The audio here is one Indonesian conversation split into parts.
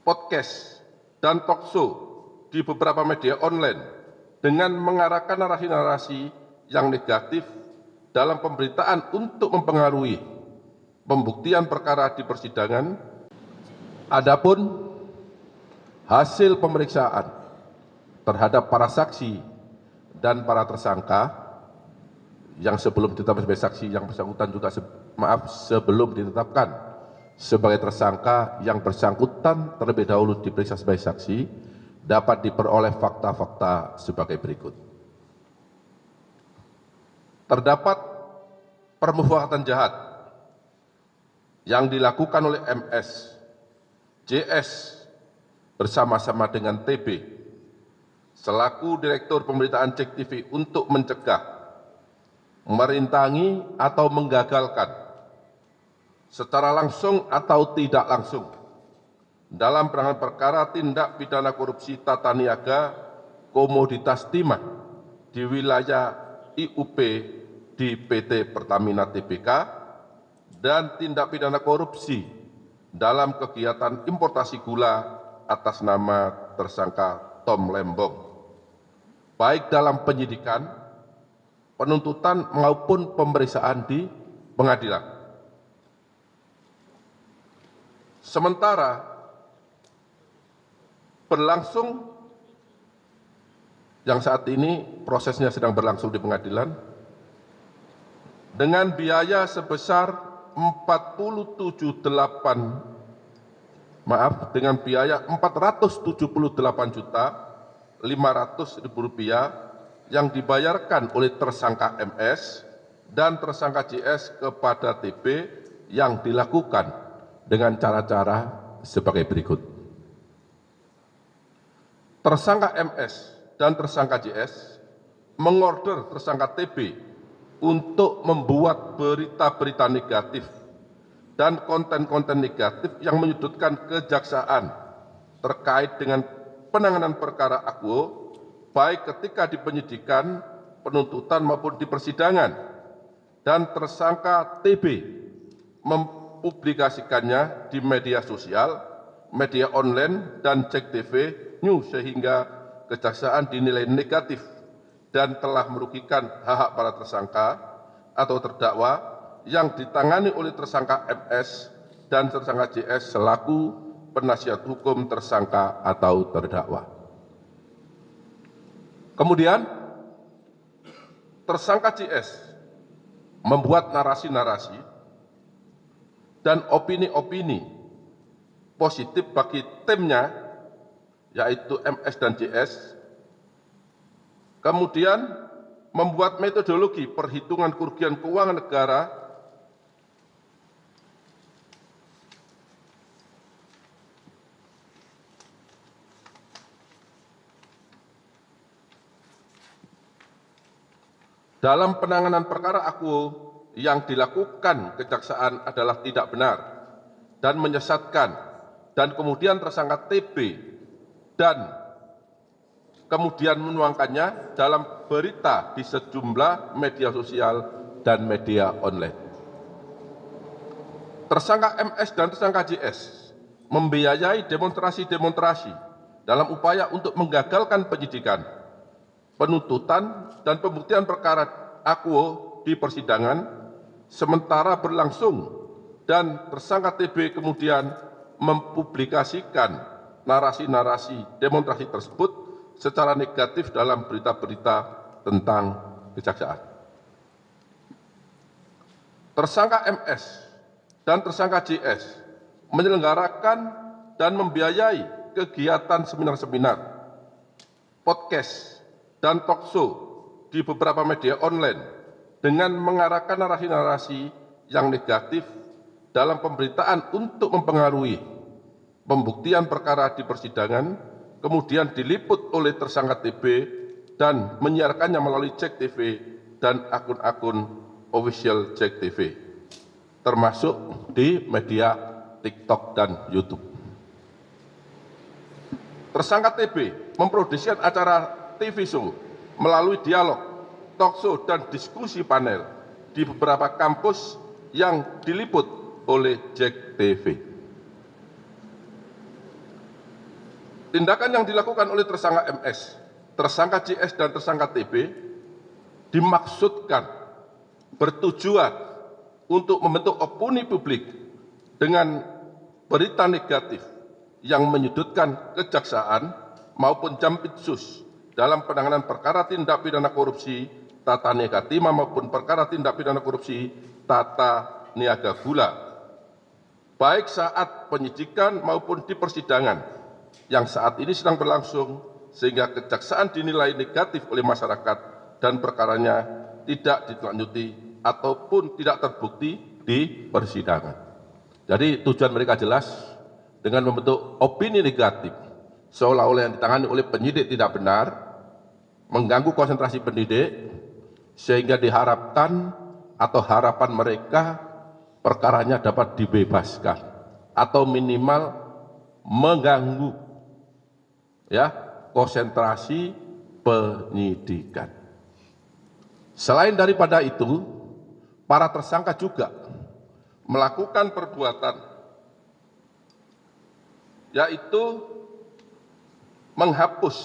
podcast, dan talkshow di beberapa media online dengan mengarahkan narasi-narasi yang negatif dalam pemberitaan untuk mempengaruhi pembuktian perkara di persidangan. Adapun hasil pemeriksaan terhadap para saksi dan para tersangka yang sebelum ditetapkan sebagai saksi, yang bersangkutan juga sebelum ditetapkan sebagai tersangka, yang bersangkutan terlebih dahulu diperiksa sebagai saksi, dapat diperoleh fakta-fakta sebagai berikut. Terdapat permufakatan jahat yang dilakukan oleh MS, JS bersama-sama dengan TB selaku Direktur Pemberitaan JEK TV untuk mencegah, merintangi atau menggagalkan secara langsung atau tidak langsung dalam penanganan perkara tindak pidana korupsi tata niaga komoditas timah di wilayah IUP di PT Pertamina Tbk dan tindak pidana korupsi dalam kegiatan importasi gula atas nama tersangka Tom Lembong, baik dalam penyidikan, penuntutan maupun pemeriksaan di pengadilan. Sementara berlangsung yang saat ini prosesnya sedang berlangsung di pengadilan dengan biaya sebesar dengan biaya Rp478.500.000 yang dibayarkan oleh tersangka MS dan tersangka JS kepada TB yang dilakukan dengan cara-cara sebagai berikut. Tersangka MS dan tersangka JS mengorder tersangka TB untuk membuat berita-berita negatif dan konten-konten negatif yang menyudutkan kejaksaan terkait dengan penanganan perkara akuo, baik ketika di penyidikan, penuntutan maupun di persidangan, dan tersangka TB mempublikasikannya di media sosial, media online, dan JEK TV News sehingga kejaksaan dinilai negatif dan telah merugikan hak-hak para tersangka atau terdakwa yang ditangani oleh tersangka MS dan tersangka JS selaku penasihat hukum tersangka atau terdakwa. Kemudian tersangka JS membuat narasi-narasi dan opini-opini positif bagi timnya, yaitu MS dan JS, kemudian membuat metodologi perhitungan kerugian keuangan negara dalam penanganan perkara akuo yang dilakukan kejaksaan adalah tidak benar dan menyesatkan, dan kemudian tersangka TB dan kemudian menuangkannya dalam berita di sejumlah media sosial dan media online. Tersangka MS dan tersangka JS membiayai demonstrasi-demonstrasi dalam upaya untuk menggagalkan penyidikan, penuntutan, dan pembuktian perkara akuo di persidangan, sementara berlangsung dan tersangka TB kemudian mempublikasikan narasi-narasi demonstrasi tersebut secara negatif dalam berita-berita tentang kejaksaan. Tersangka MS dan tersangka JS menyelenggarakan dan membiayai kegiatan seminar-seminar, podcast, dan talkshow di beberapa media online dengan mengarahkan narasi-narasi yang negatif dalam pemberitaan untuk mempengaruhi pembuktian perkara di persidangan, kemudian diliput oleh tersangka TB dan menyiarkannya melalui JEK TV dan akun-akun official JEK TV, termasuk di media TikTok dan YouTube. Tersangka TB memproduksi acara TV show melalui dialog, talkshow, dan diskusi panel di beberapa kampus yang diliput oleh JEK TV. tindakan yang dilakukan oleh tersangka MS, tersangka JS, dan tersangka TB dimaksudkan bertujuan untuk membentuk opini publik dengan berita negatif yang menyudutkan kejaksaan maupun Jampitsus dalam penanganan perkara tindak pidana korupsi tata niaga timah maupun perkara tindak pidana korupsi tata niaga gula, baik saat penyidikan maupun di persidangan yang saat ini sedang berlangsung, sehingga kejaksaan dinilai negatif oleh masyarakat dan perkaranya tidak ditindaklanjuti ataupun tidak terbukti di persidangan. Jadi tujuan mereka jelas, dengan membentuk opini negatif seolah-olah yang ditangani oleh penyidik tidak benar, mengganggu konsentrasi penyidik, sehingga diharapkan atau harapan mereka perkaranya dapat dibebaskan atau minimal mengganggu konsentrasi penyidikan. Selain daripada itu, para tersangka juga melakukan perbuatan yaitu menghapus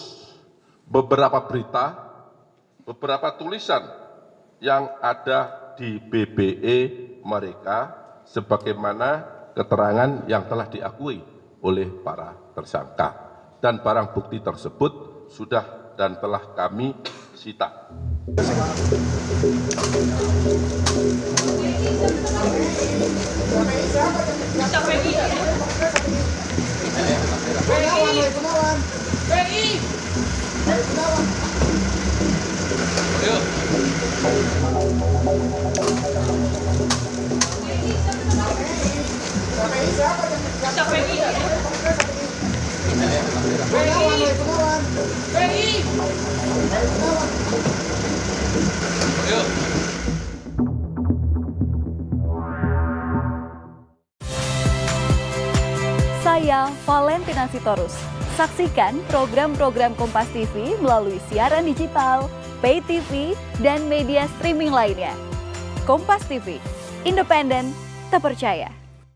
beberapa berita, beberapa tulisan yang ada di BBE mereka sebagaimana keterangan yang telah diakui oleh para tersangka, dan barang bukti tersebut sudah dan telah kami sita. Saya Valentina Sitorus. Saksikan program-program Kompas TV melalui siaran digital, pay TV, dan media streaming lainnya. Kompas TV, independen, terpercaya.